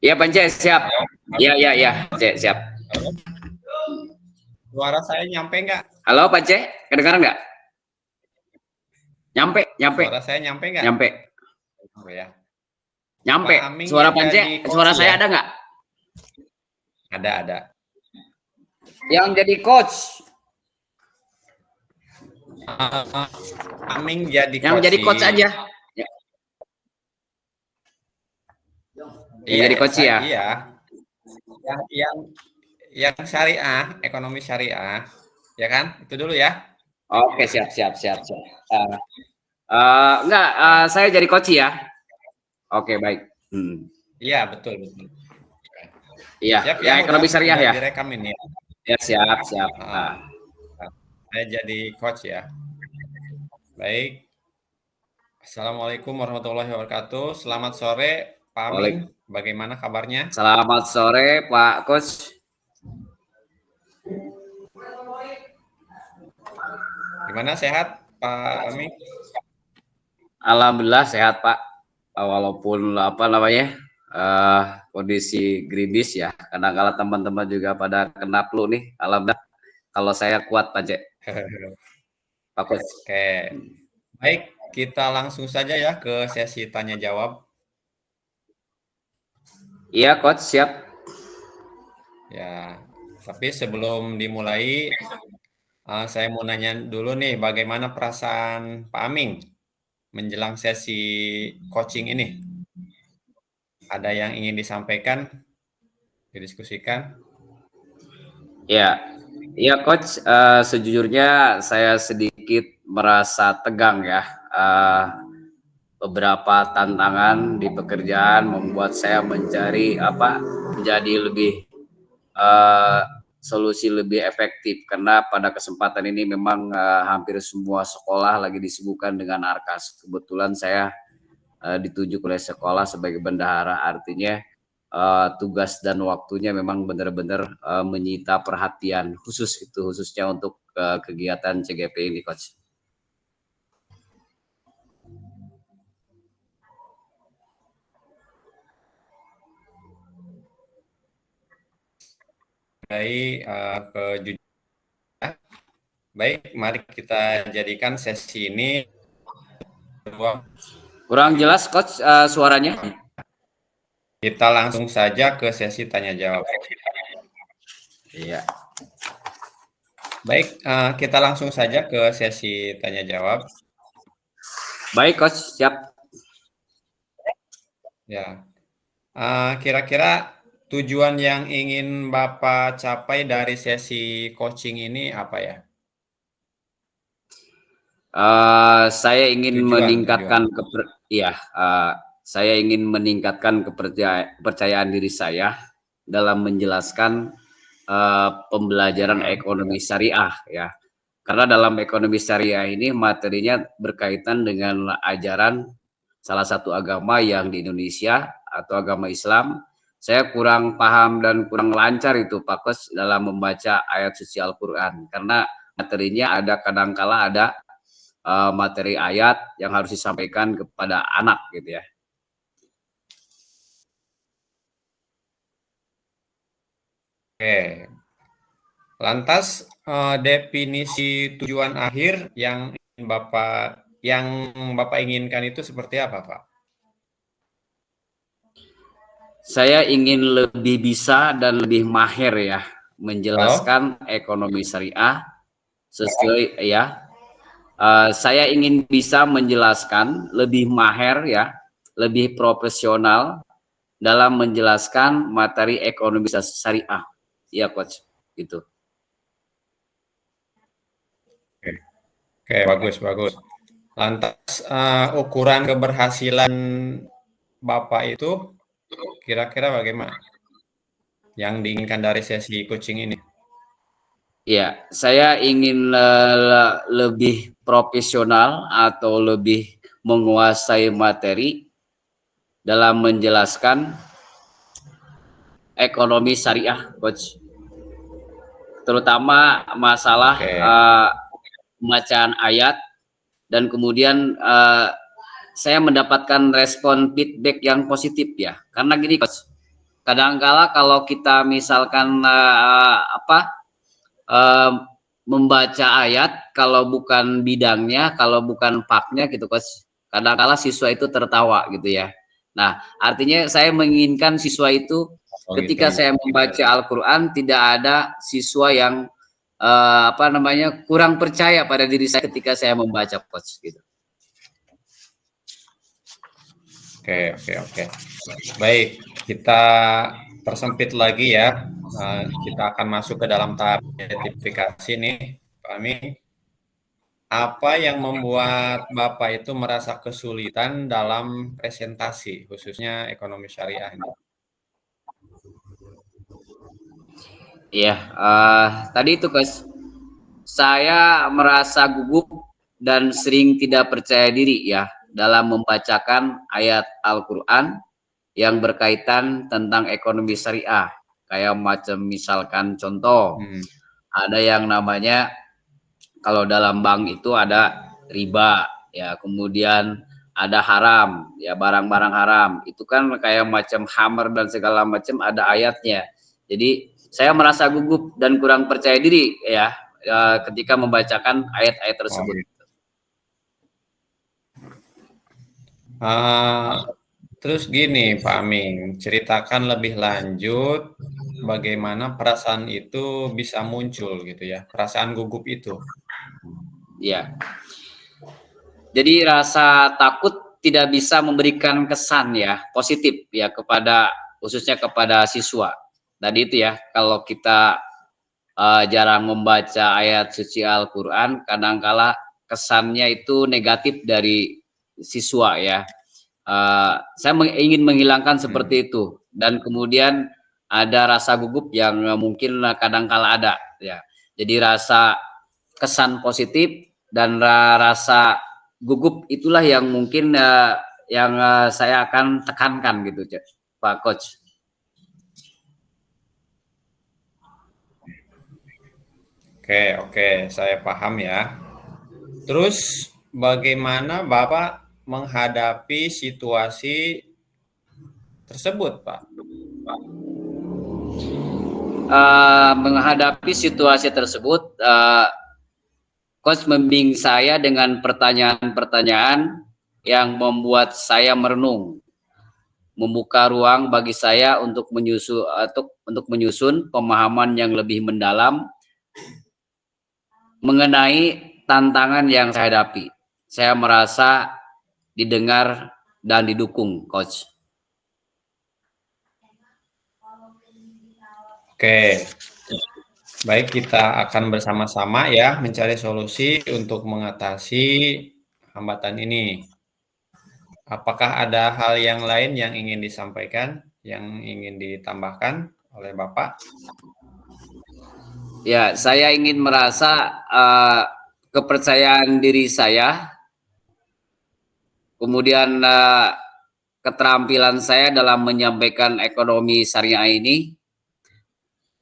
Iya, Pance, siap. Iya, iya, iya, Pance, siap. Suara saya nyampe nggak? Halo, Pance, kedengaran nggak? Nyampe, nyampe. Suara saya nyampe nggak? Nyampe. Oh ya. Nyampe. Pak Aming Suara yang Pance, jadi coach suara saya ya? ada nggak? Ada. Yang jadi coach. Aming jadi Yang jadi coach aja. Ya. Yang jadi coach ya? Iya. Yang syariah, ekonomi syariah, ya kan? Itu dulu ya. Oke, siap. Enggak, saya jadi coach ya. Oke, baik. Iya, betul. Iya, siap yang ekonomi syariah ya. Direkam ini. Ya, siap. Saya jadi coach ya. Baik. Assalamualaikum warahmatullahi wabarakatuh. Selamat sore, Pak Aming. Bagaimana kabarnya? Selamat sore, Pak Coach. Gimana, sehat, Pak Aming? Alhamdulillah sehat, Pak. Walaupun kondisi gerimis ya. Kadang-kala teman-teman juga pada kena flu nih. Alhamdulillah. Kalau saya kuat, Pak Cek. Pak Coach. Oke. Baik, kita langsung saja ya ke sesi tanya jawab. Iya, Coach, siap. Ya, tapi sebelum dimulai, saya mau nanya dulu nih, bagaimana perasaan Pak Aming menjelang sesi coaching ini? Ada yang ingin disampaikan, didiskusikan? Ya, Coach. Sejujurnya saya sedikit merasa tegang ya. Beberapa tantangan di pekerjaan membuat saya menjadi lebih solusi lebih efektif, karena pada kesempatan ini memang hampir semua sekolah lagi disibukkan dengan ARKAS. Kebetulan saya ditunjuk oleh sekolah sebagai bendahara, artinya tugas dan waktunya memang benar-benar menyita perhatian khususnya untuk kegiatan CGP ini, Coach. Baik, mari kita jadikan sesi ini. Kurang jelas, Coach, suaranya. Kita langsung saja ke sesi tanya jawab. Iya. Baik, kita langsung saja ke sesi tanya jawab. Baik, Coach, siap. Ya, kira-kira tujuan yang ingin Bapak capai dari sesi coaching ini apa ya? Saya ingin meningkatkan kepercayaan diri saya dalam menjelaskan pembelajaran ekonomi syariah ya. Karena dalam ekonomi syariah ini materinya berkaitan dengan ajaran salah satu agama yang di Indonesia atau agama Islam. Saya kurang paham dan kurang lancar itu, Pak Coach, dalam membaca ayat suci Al-Quran, karena materinya kadangkala ada materi ayat yang harus disampaikan kepada anak gitu ya. Oke. Lantas definisi tujuan akhir yang Bapak inginkan itu seperti apa, Pak? Saya ingin lebih bisa dan lebih mahir ya menjelaskan ekonomi syariah sesuai ya. Saya ingin bisa menjelaskan lebih mahir ya, lebih profesional dalam menjelaskan materi ekonomi syariah. Ya, Coach, gitu. Oke, bagus. Lantas ukuran keberhasilan Bapak itu kira-kira bagaimana? Yang diinginkan dari sesi coaching ini? Ya, saya ingin lebih profesional atau lebih menguasai materi dalam menjelaskan ekonomi syariah, Coach. Terutama masalah pembacaan ayat, dan kemudian saya mendapatkan respon feedback yang positif ya. Karena gini, Coach, kadangkala kalau kita misalkan membaca ayat kalau bukan bidangnya, kalau bukan paknya gitu, Coach, kadangkala siswa itu tertawa gitu ya. Nah, artinya saya menginginkan siswa itu ketika gitu. saya membaca Al-Qur'an tidak ada siswa yang kurang percaya pada diri saya ketika saya membaca, Coach, gitu. Oke. Baik, kita persempit lagi ya. Kita akan masuk ke dalam tahap identifikasi nih, Pak Aming. Apa yang membuat Bapak itu merasa kesulitan dalam presentasi, khususnya ekonomi syariah ini? Iya, tadi itu, Coach, saya merasa gugup dan sering tidak percaya diri ya dalam membacakan ayat Al-Quran yang berkaitan tentang ekonomi syariah. Kayak macam misalkan contoh, ada yang namanya kalau dalam bank itu ada riba, ya kemudian ada haram, ya barang-barang haram. Itu kan kayak macam hammer dan segala macam ada ayatnya. Jadi saya merasa gugup dan kurang percaya diri ya ketika membacakan ayat-ayat tersebut. Terus gini Pak Aming, ceritakan lebih lanjut bagaimana perasaan itu bisa muncul gitu ya, perasaan gugup itu. Ya. Jadi rasa takut tidak bisa memberikan kesan ya positif ya kepada khususnya kepada siswa. Tadi itu ya kalau kita jarang membaca ayat suci Al-Quran, kadangkala kesannya itu negatif dari siswa ya. Saya ingin menghilangkan seperti itu, dan kemudian ada rasa gugup yang mungkin kadangkala ada ya. Jadi rasa kesan positif dan rasa gugup itulah yang mungkin yang saya akan tekankan gitu, Pak Coach. Oke, saya paham ya. Terus bagaimana Bapak menghadapi situasi tersebut, Pak? Menghadapi situasi tersebut, Coach membimbing saya dengan pertanyaan-pertanyaan yang membuat saya merenung, membuka ruang bagi saya untuk menyusun pemahaman yang lebih mendalam mengenai tantangan yang saya hadapi. Saya merasa didengar dan didukung, Coach. Oke, baik, kita akan bersama-sama ya mencari solusi untuk mengatasi hambatan ini. Apakah ada hal yang lain yang ingin disampaikan, yang ingin ditambahkan oleh Bapak? Ya, saya ingin merasa kepercayaan diri saya, kemudian keterampilan saya dalam menyampaikan ekonomi syariah ini,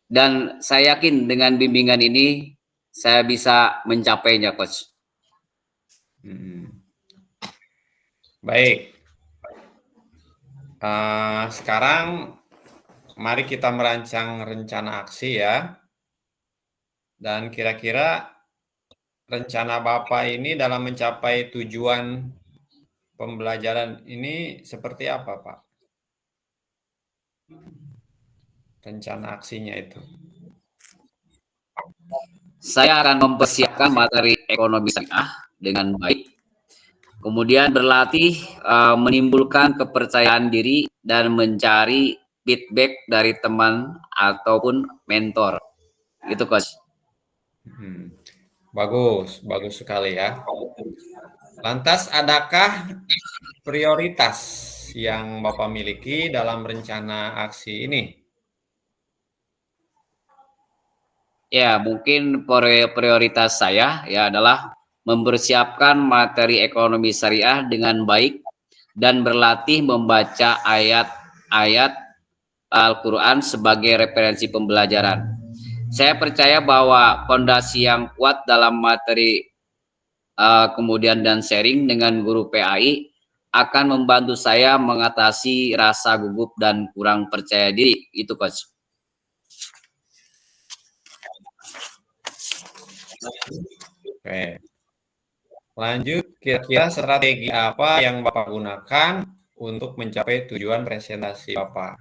dan saya yakin dengan bimbingan ini saya bisa mencapainya, Coach. Baik. Sekarang mari kita merancang rencana aksi ya. Dan kira-kira rencana Bapak ini dalam mencapai tujuan pembelajaran ini seperti apa, Pak? Rencana aksinya itu. Saya akan mempersiapkan materi ekonomi syariah dengan baik, kemudian berlatih menimbulkan kepercayaan diri dan mencari feedback dari teman ataupun mentor. Gitu, Coach. Bagus sekali ya. Lantas, adakah prioritas yang Bapak miliki dalam rencana aksi ini? Ya, mungkin prioritas saya ya adalah mempersiapkan materi ekonomi syariah dengan baik dan berlatih membaca ayat-ayat Al-Quran sebagai referensi pembelajaran. Saya percaya bahwa fondasi yang kuat dalam materi kemudian dan sharing dengan guru PAI akan membantu saya mengatasi rasa gugup dan kurang percaya diri. Itu, Coach. Oke. Lanjut, kira-kira strategi apa yang Bapak gunakan untuk mencapai tujuan presentasi Bapak?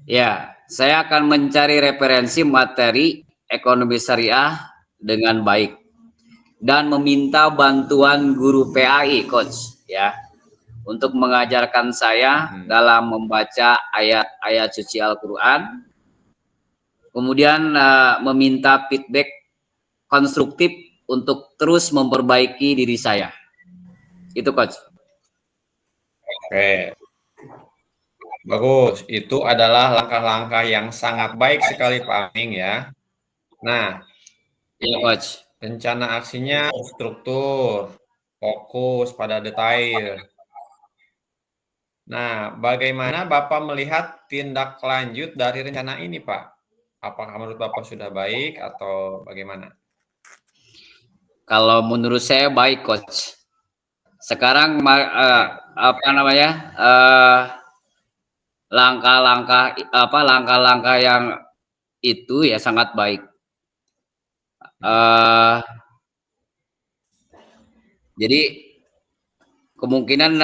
Ya, saya akan mencari referensi materi ekonomi syariah dengan baik dan meminta bantuan guru PAI, Coach, ya, untuk mengajarkan saya dalam membaca ayat-ayat suci Al-Quran, kemudian meminta feedback konstruktif untuk terus memperbaiki diri saya. Itu, Coach. Oke, bagus. Itu adalah langkah-langkah yang sangat baik sekali Pak Aming ya. Nah, Iya, Coach. rencana aksinya struktur, fokus pada detail. Nah, bagaimana Bapak melihat tindak lanjut dari rencana ini, Pak? Apakah menurut Bapak sudah baik atau bagaimana? Kalau menurut saya baik, Coach. Sekarang Oke. apa namanya? Langkah-langkah yang itu ya sangat baik. Jadi kemungkinan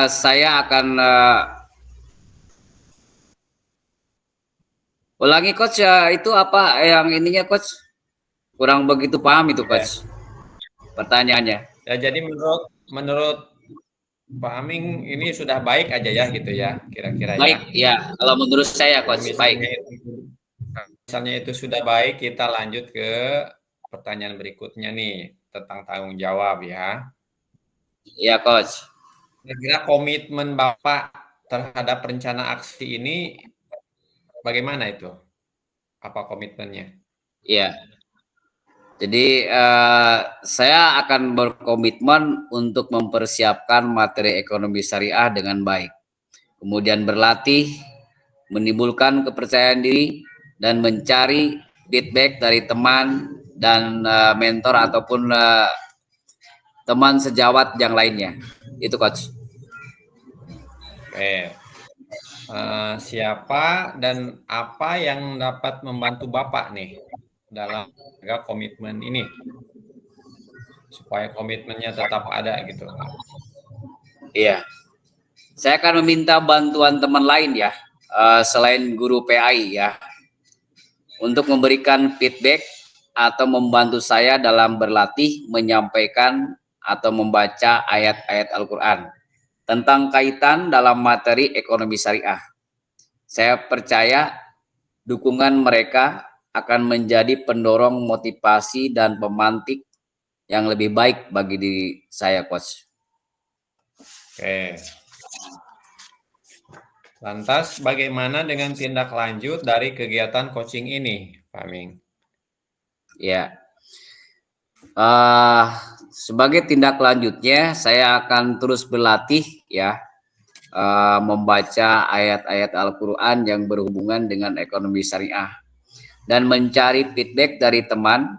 saya akan ulangi, Coach, ya, itu apa yang ininya, Coach? Kurang begitu paham itu, Coach. Pertanyaannya. Ya, jadi menurut Pak Aming ini sudah baik aja ya gitu ya, kira-kira ya. Baik, ya. Kalau menurut saya, Kalau Coach, baik. misalnya itu sudah baik, kita lanjut ke pertanyaan berikutnya nih tentang tanggung jawab ya. Ya, Coach. Kira-kira komitmen Bapak terhadap rencana aksi ini bagaimana itu? Apa komitmennya? Ya. Jadi saya akan berkomitmen untuk mempersiapkan materi ekonomi syariah dengan baik. Kemudian berlatih, menimbulkan kepercayaan diri, dan mencari feedback dari teman dan mentor ataupun teman sejawat yang lainnya. Itu, Coach. Oke. Siapa dan apa yang dapat membantu Bapak nih dalam menjaga komitmen ini supaya komitmennya tetap ada gitu, Pak? Iya. Saya akan meminta bantuan teman lain ya, selain guru PAI ya, untuk memberikan feedback atau membantu saya dalam berlatih menyampaikan atau membaca ayat-ayat Al-Quran tentang kaitan dalam materi ekonomi syariah. Saya percaya dukungan mereka akan menjadi pendorong motivasi dan pemantik yang lebih baik bagi diri saya, Coach. Oke. Lantas bagaimana dengan tindak lanjut dari kegiatan coaching ini, Pak Ming? Ya, sebagai tindak lanjutnya saya akan terus berlatih ya, membaca ayat-ayat Al-Quran yang berhubungan dengan ekonomi syariah dan mencari feedback dari teman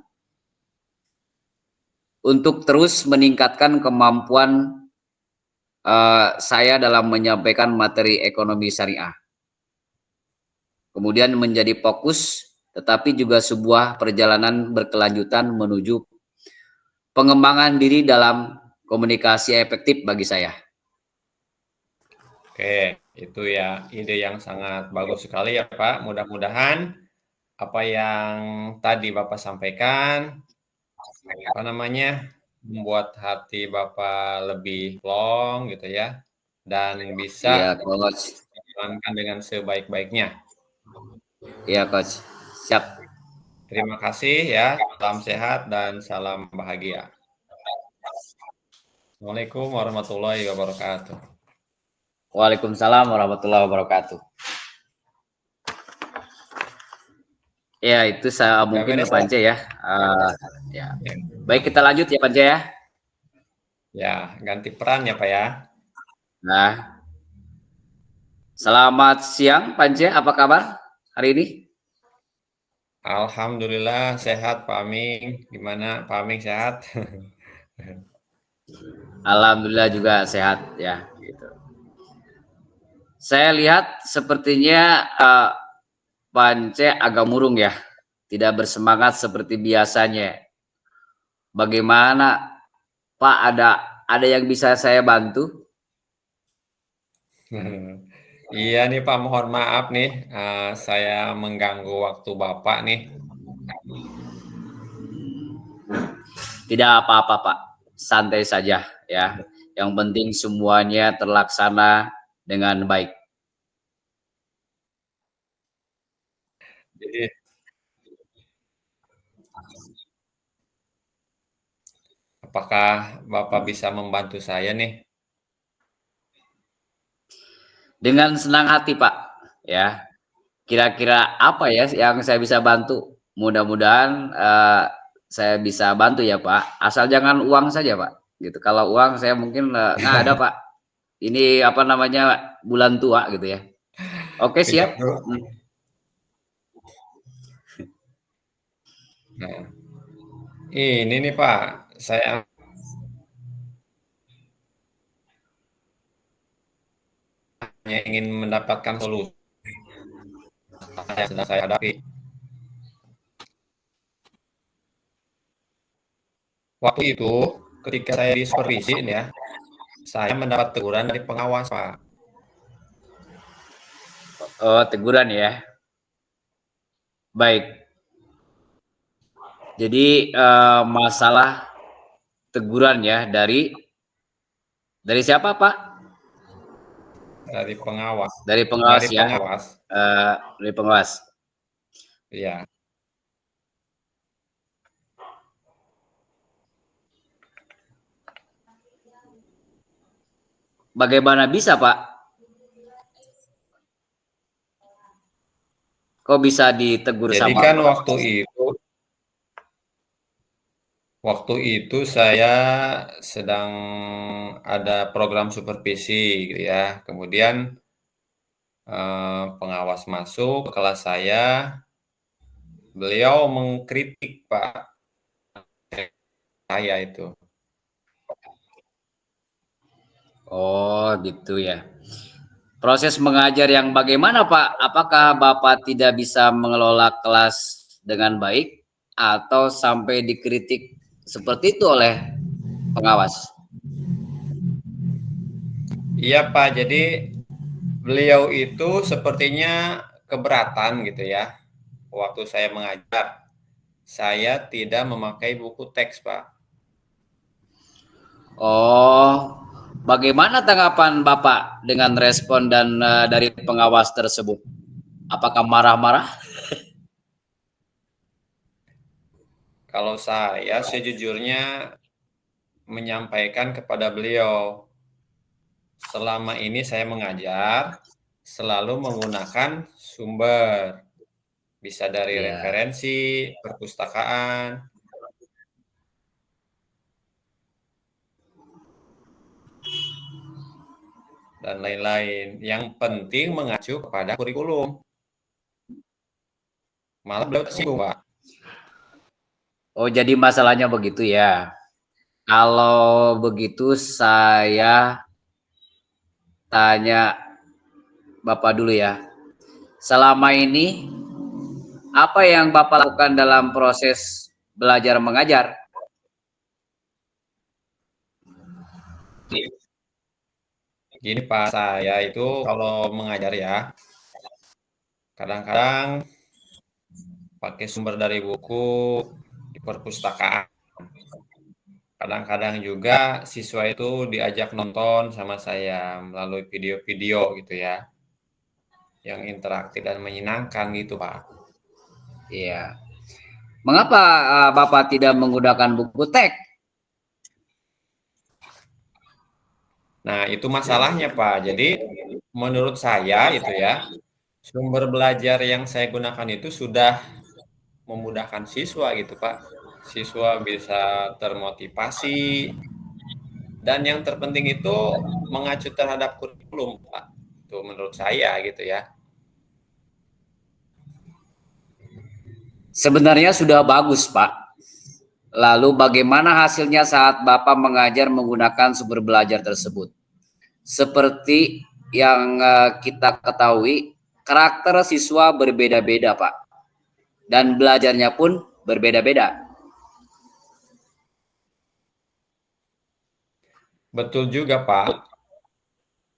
untuk terus meningkatkan kemampuan saya dalam menyampaikan materi ekonomi syariah. Kemudian menjadi fokus, tetapi juga sebuah perjalanan berkelanjutan menuju pengembangan diri dalam komunikasi efektif bagi saya. Oke, itu ya ide yang sangat bagus sekali ya Pak. Mudah-mudahan apa yang tadi Bapak sampaikan, apa namanya, membuat hati Bapak lebih plong gitu ya, dan Iya, bisa Coach. dijalankan dengan sebaik-baiknya. Iya, Coach. Siap. Terima kasih ya, salam sehat dan salam bahagia. Assalamualaikum warahmatullahi wabarakatuh. Waalaikumsalam warahmatullahi wabarakatuh. Ya, itu saya Udah mungkin beres, Pak? Pance ya. Ya. Baik, kita lanjut ya, Pance ya. Ya, ganti peran ya Pak ya. Nah, selamat siang, Pance. Apa kabar hari ini? Alhamdulillah sehat Pak Aming. Gimana Pak Aming sehat? Alhamdulillah juga sehat ya. Gitu. Saya lihat sepertinya Pance agak murung ya, tidak bersemangat seperti biasanya. Bagaimana Pak? Ada yang bisa saya bantu? Iya nih Pak, mohon maaf nih, saya mengganggu waktu Bapak nih. Tidak apa-apa Pak, santai saja ya. Yang penting semuanya terlaksana dengan baik. Jadi, apakah Bapak bisa membantu saya nih? Dengan senang hati Pak, ya. Kira-kira apa ya yang saya bisa bantu? Mudah-mudahan saya bisa bantu ya Pak. Asal jangan uang saja Pak. Gitu. Kalau uang saya mungkin nggak ada Pak. Ini apa namanya bulan tua gitu ya. Oke Pinjam siap. dulu. Nah, ini nih Pak, saya hanya ingin mendapatkan solusi yang sedang saya hadapi. Waktu itu, ketika saya di supervisi ini ya, saya mendapat teguran dari pengawas Pak. Oh teguran ya. Baik. Jadi masalah teguran ya dari siapa Pak? Dari pengawas. Dari pengawas Dari ya. pengawas. Dari pengawas. Iya. Bagaimana bisa Pak? Kok bisa ditegur Jadi sama kan pengawas? waktu itu saya sedang ada program supervisi gitu ya. Kemudian pengawas masuk ke kelas saya, beliau mengkritik Pak saya itu. Oh gitu ya. Proses mengajar yang bagaimana Pak? Apakah Bapak tidak bisa mengelola kelas dengan baik atau sampai dikritik seperti itu oleh pengawas? Iya Pak, jadi beliau itu sepertinya keberatan gitu ya. Waktu saya mengajar, saya tidak memakai buku teks Pak. Oh, bagaimana tanggapan Bapak dengan respon dan dari pengawas tersebut? Apakah marah-marah? Kalau saya sejujurnya menyampaikan kepada beliau, selama ini saya mengajar selalu menggunakan sumber, bisa dari Ya, referensi, perpustakaan, dan lain-lain. Yang penting mengacu kepada kurikulum. Malah beliau tersinggung, Pak. oh jadi masalahnya begitu ya. Kalau begitu saya tanya Bapak dulu ya. Selama ini apa yang Bapak lakukan dalam proses belajar mengajar? Gini Pak, saya itu kalau mengajar ya, kadang-kadang pakai sumber dari buku di perpustakaan. Kadang-kadang juga siswa itu diajak nonton sama saya melalui video-video gitu ya, yang interaktif dan menyenangkan gitu Pak. Iya. Mengapa Bapak tidak menggunakan buku teks? Nah itu masalahnya Pak. Jadi menurut saya itu ya, sumber belajar yang saya gunakan itu sudah memudahkan siswa gitu Pak. Siswa bisa termotivasi dan yang terpenting itu mengacu terhadap kurikulum Pak. Itu menurut saya gitu ya. Sebenarnya sudah bagus, Pak. Lalu bagaimana hasilnya saat Bapak mengajar menggunakan sumber belajar tersebut? Seperti yang kita ketahui, karakter siswa berbeda-beda, Pak. Dan belajarnya pun berbeda-beda. Betul juga, Pak.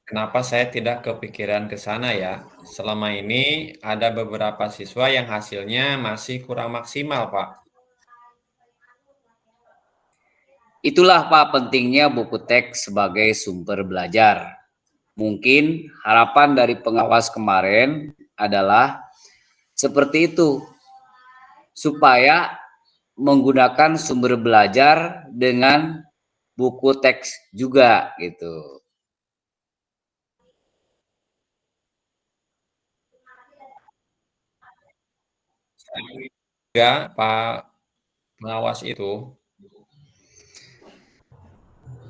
Kenapa saya tidak kepikiran ke sana ya? Selama ini ada beberapa siswa yang hasilnya masih kurang maksimal, Pak. Itulah Pak pentingnya buku teks sebagai sumber belajar. Mungkin harapan dari pengawas kemarin adalah seperti itu, supaya menggunakan sumber belajar dengan buku teks juga gitu. Juga Pak pengawas itu.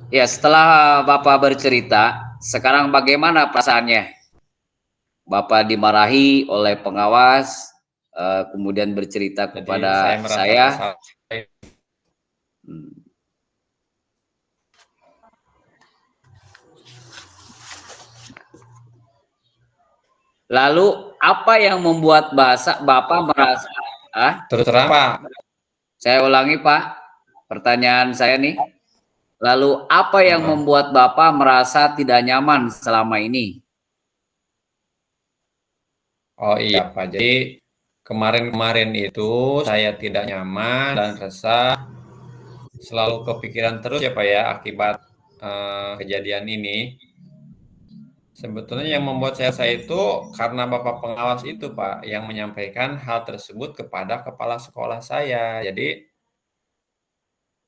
Ya, setelah Bapak bercerita, sekarang bagaimana perasaannya? Bapak dimarahi oleh pengawas, kemudian bercerita Jadi saya kepada merasa saya. bersalah. Lalu apa yang membuat Bapak merasa? Terus terang Pak. Saya ulangi Pak, pertanyaan saya nih. Lalu apa yang membuat Bapak merasa tidak nyaman selama ini? Oh iya Pak, jadi kemarin-kemarin itu saya tidak nyaman dan resah, selalu kepikiran terus ya Pak ya akibat kejadian ini. Sebetulnya yang membuat saya itu karena Bapak pengawas itu Pak yang menyampaikan hal tersebut kepada kepala sekolah saya. Jadi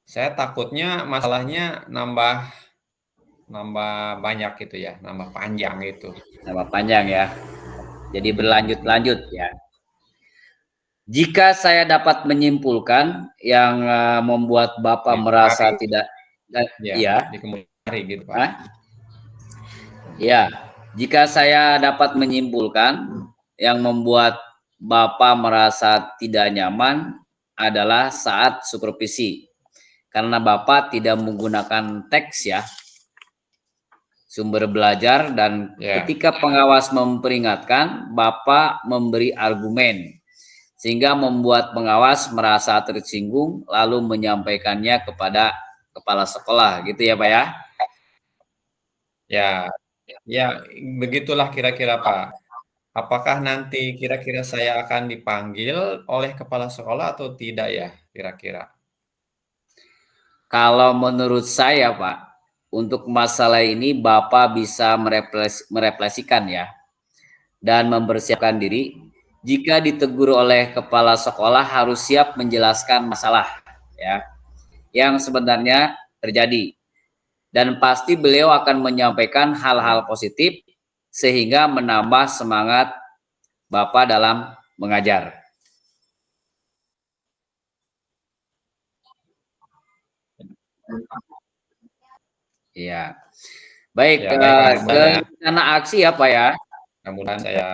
saya takutnya masalahnya nambah banyak gitu ya, nambah panjang itu. Nambah panjang ya. Jadi berlanjut-lanjut ya. Jika saya dapat menyimpulkan yang membuat Bapak merasa tidak ya di kemudian hari gitu Pak. Ya, jika saya dapat menyimpulkan yang membuat Bapak merasa tidak nyaman adalah saat supervisi. Karena Bapak tidak menggunakan teks ya, sumber belajar, dan ketika pengawas memperingatkan, Bapak memberi argumen. Sehingga membuat pengawas merasa tersinggung lalu menyampaikannya kepada kepala sekolah gitu ya Pak ya? Ya, begitulah kira-kira Pak. Apakah nanti kira-kira saya akan dipanggil oleh kepala sekolah atau tidak ya kira-kira? Kalau menurut saya Pak, untuk masalah ini Bapak bisa merefleksikan ya, dan mempersiapkan diri. Jika ditegur oleh kepala sekolah harus siap menjelaskan masalah ya, yang sebenarnya terjadi. Dan pasti beliau akan menyampaikan hal-hal positif sehingga menambah semangat Bapak dalam mengajar. Iya. Baik, ke rencana aksi ya Pak ya. Mudah-mudahan saya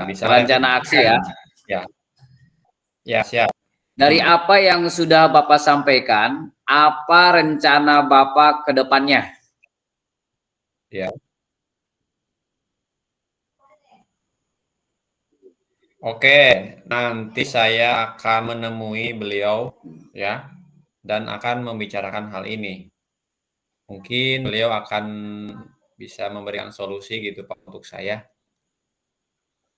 bisa rencana aksi ya. Ya, siap. Dari apa yang sudah Bapak sampaikan, apa rencana Bapak ke depannya? Ya. Oke, nanti saya akan menemui beliau ya dan akan membicarakan hal ini. Mungkin beliau akan bisa memberikan solusi gitu Pak untuk saya.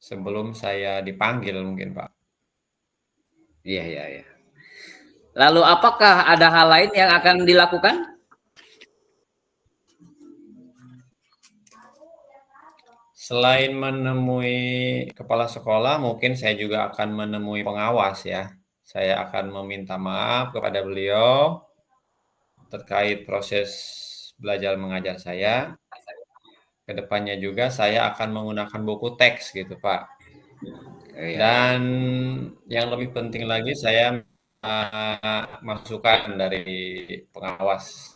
Sebelum saya dipanggil mungkin Pak. Iya. Lalu apakah ada hal lain yang akan dilakukan? Selain menemui kepala sekolah, mungkin saya juga akan menemui pengawas ya. Saya akan meminta maaf kepada beliau terkait proses belajar mengajar saya. Kedepannya juga saya akan menggunakan buku teks gitu Pak. Dan yang lebih penting lagi saya masukan dari pengawas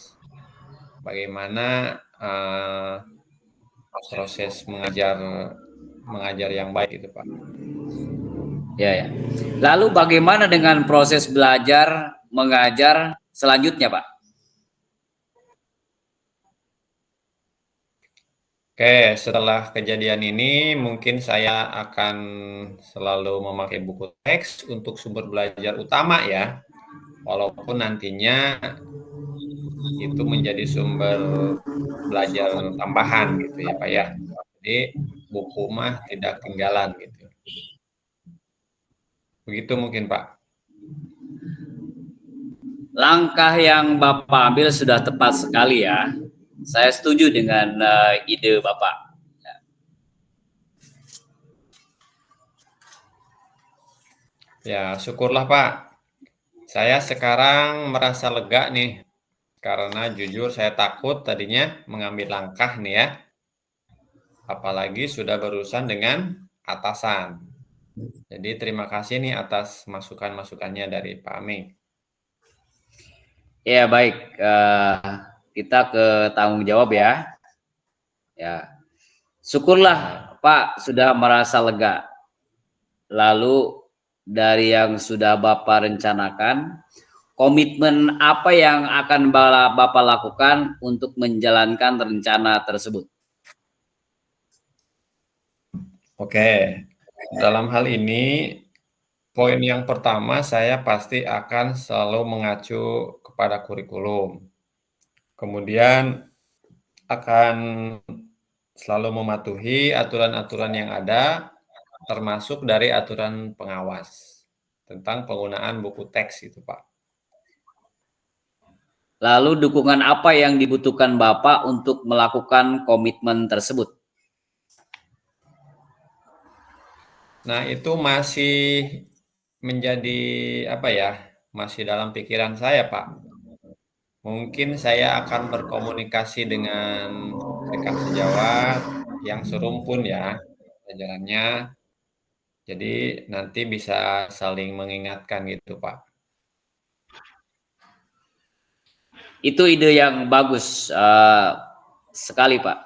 bagaimana proses mengajar yang baik itu Pak. Ya. Lalu bagaimana dengan proses belajar mengajar selanjutnya, Pak? Oke, setelah kejadian ini mungkin saya akan selalu memakai buku teks untuk sumber belajar utama ya, walaupun nantinya itu menjadi sumber belajar tambahan gitu ya Pak ya. Jadi buku mah tidak ketinggalan gitu. Begitu mungkin Pak. Langkah yang Bapak ambil sudah tepat sekali ya. Saya setuju dengan ide Bapak. Ya, syukurlah Pak. Saya sekarang merasa lega nih, karena jujur saya takut tadinya mengambil langkah nih ya, apalagi sudah berurusan dengan atasan. Jadi terima kasih nih atas masukan-masukannya dari Pak Aming. Ya baik, kita ke tanggung jawab ya. Ya, syukurlah Pak sudah merasa lega. Lalu dari yang sudah Bapak rencanakan, komitmen apa yang akan Bapak lakukan untuk menjalankan rencana tersebut? Oke, dalam hal ini poin yang pertama saya pasti akan selalu mengacu kepada kurikulum. Kemudian akan selalu mematuhi aturan-aturan yang ada, termasuk dari aturan pengawas tentang penggunaan buku teks itu, Pak. Lalu dukungan apa yang dibutuhkan Bapak untuk melakukan komitmen tersebut? Nah, itu masih menjadi apa ya? Masih dalam pikiran saya, Pak. Mungkin saya akan berkomunikasi dengan rekan sejawat yang serumpun ya jajarannya. Jadi nanti bisa saling mengingatkan gitu, Pak. Itu ide yang bagus sekali, Pak.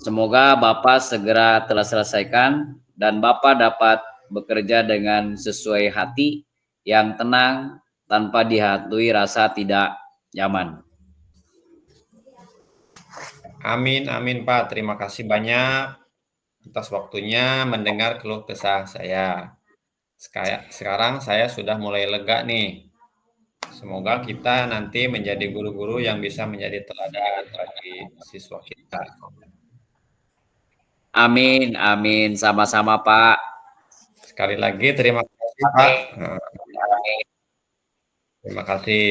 Semoga Bapak segera telah selesaikan dan Bapak dapat bekerja dengan sesuai hati yang tenang tanpa dihantui rasa tidak nyaman. Amin, amin Pak. Terima kasih banyak atas waktunya mendengar keluh kesah saya. Sekarang saya sudah mulai lega nih. Semoga kita nanti menjadi guru-guru yang bisa menjadi teladan bagi siswa kita. Amin, amin. Sama-sama, Pak. Sekali lagi terima kasih Pak. Terima kasih.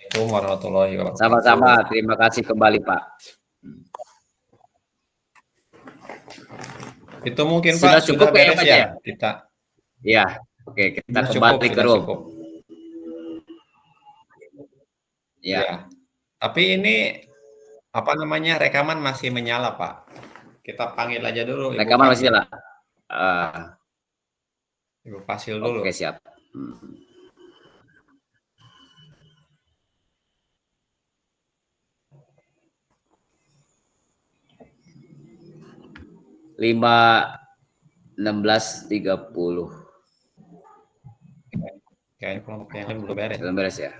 Assalamualaikum warahmatullahi wabarakatuh. Sama-sama. Terima kasih kembali, Pak. Itu mungkin Sudah Pak, cukup sudah beres Pak, ya kita. Ya, oke, kita Sudah kembali ke room. cukup. Ya. Ya. Tapi ini apa namanya rekaman masih menyala Pak. Kita panggil aja dulu Ibu Rekaman masih Fasil. nyala. Ibu Fasil dulu. Oke, siap. 5:16:30. Kayaknya kelompok yang lain belum beres. Belum beres ya.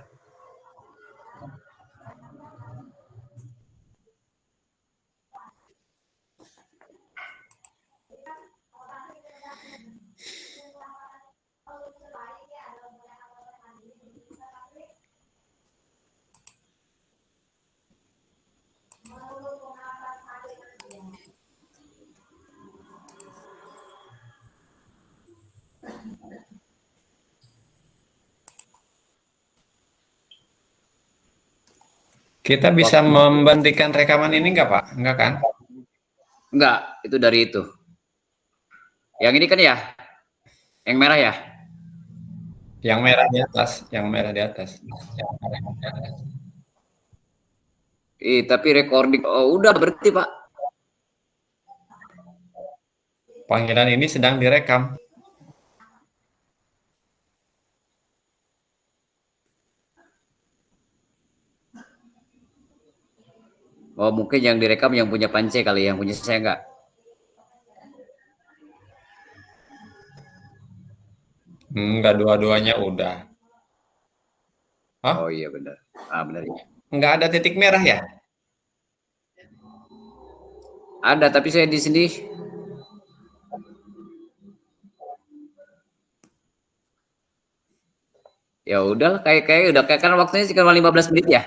Kita bisa membandingkan rekaman ini enggak Pak? Enggak kan? Enggak, itu dari itu. Yang ini kan ya? Yang merah ya? Yang merah di atas, yang merah di atas. Tapi recording. Oh, udah berarti, Pak. Panggilan ini sedang direkam. Oh, mungkin yang direkam yang punya Pance kali, yang punya saya enggak. Enggak, dua-duanya udah. Hah? Oh iya benar. Benar ya. Nggak ada titik merah ya? Ada, tapi saya di sini ya udah kayak udah kayak kan waktunya sekitar 15 menit ya.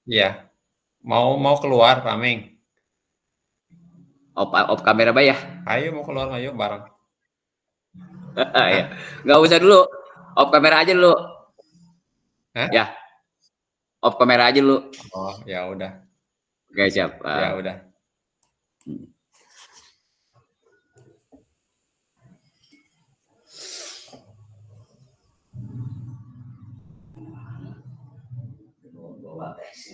Iya. Mau keluar, Pak Aming? Op kamera bay ya. Ayo mau keluar, ayo bareng. Ya. Hah? Nggak usah dulu. Op kamera aja dulu. Hah? Ya, op kamera aja dulu. Oh, ya udah. Oke, siap. Ya udah. Bawa tes.